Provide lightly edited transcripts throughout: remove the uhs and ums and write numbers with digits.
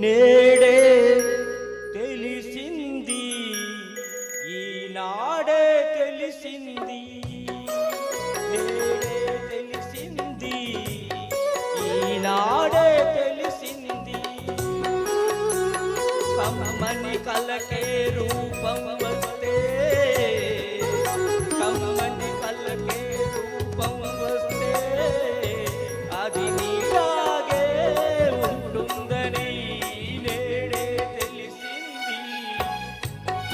నేడే తెలిసింది, ఈనాడే తెలిసింది, నేడే తెలిసింది, ఈనాడే తెలిసింది. కమ్మని కలకే రూపం వస్తే, కమ్మని కలకే రూపం వస్తే అది నీలాగే ఉంటుందని నేడే తెలిసింది,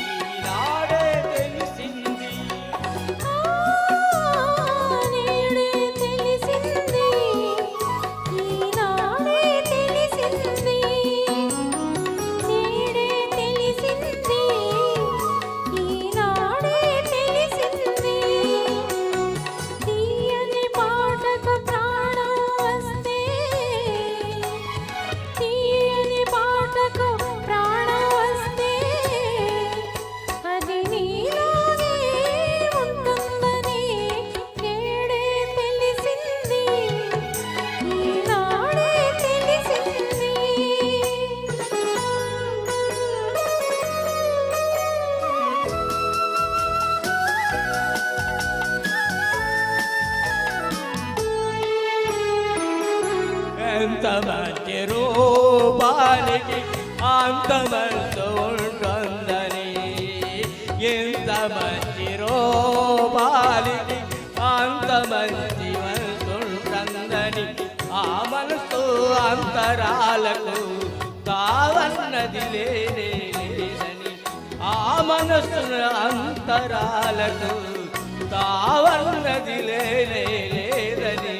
ఈనాడే తెలిసింది. నేడే తెలిసింది, ఈనాడే తెలిసింది, నేడే తెలిసింది, ఈనాడే తెలిసింది. తీయని పాటకు ప్రాణం వస్తే, తీయని పాటకు ప్రాణం వస్తే అది నీలోనే ఉంటుందని నేడే తెలిసింది, ఈనాడే తెలిసింది. ఎంత మంచి రూపానికి అంత మనసు ఉంటుందని, ఎంత మంచి రూపానికి అంత మంచి మనసు ఉంటుందని, ఆ మనసు అంతరాలకు కావన్నది లేనే లేదని, ఆ మనసు అంతరాలకు కావన్నది లేనే లేదని.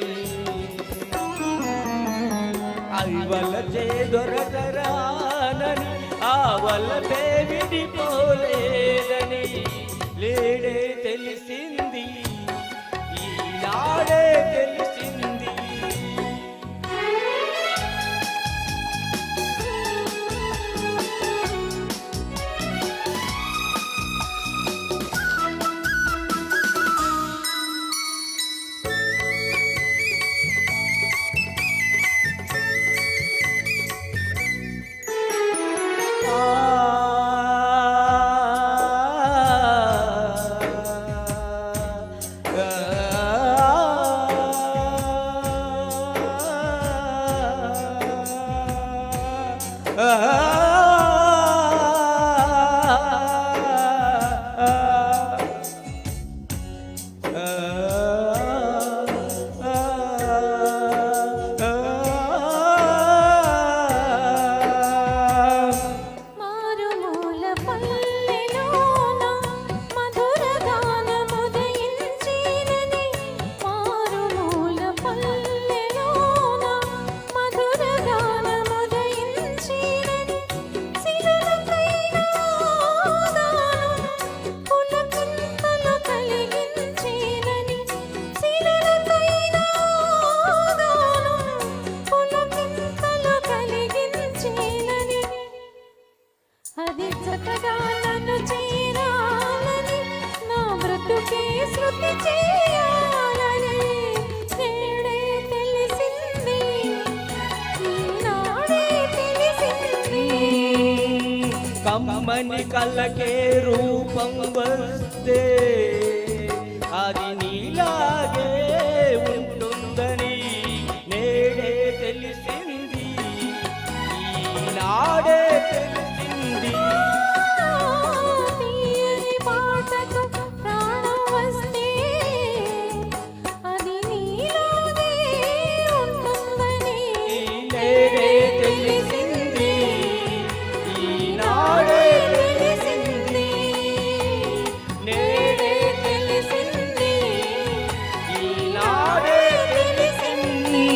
ఐవలచే దొరకరానని ఆ వలపే విడిపోలేదని లేడే తెలిసింది, ఈనాడే తెలిసింది. మారుమూల పల్లెలోన మధుర గానముదయించినని, మారుమూల పల్లెలోన మధుర గానముదయించినని, శిలలకైనా గానం పులకింతలు కలిగించినని, శిలలకైనా గానం పులకింతలు కలిగించినని, అది చక్కగా నన్ను చేరాలని, నా బ్రతుకే శృతి చేయాలని నేడే తెలిసింది, ఈనాడే తెలిసింది. కమ్మని కళ్ళకే రూపం వస్తే అది నీలాగే ఉంటుందని నేడే తెలిసింది, ఈనాడే తెలిసింది. తీయని పాటకు ప్రాణం వస్తే అది నీలోనే ఉంటుందని నేడే తెలిసింది, ఈనాడే తెలిసింది, నేడే తెలిసింది, ఈనాడే తెలిసింది.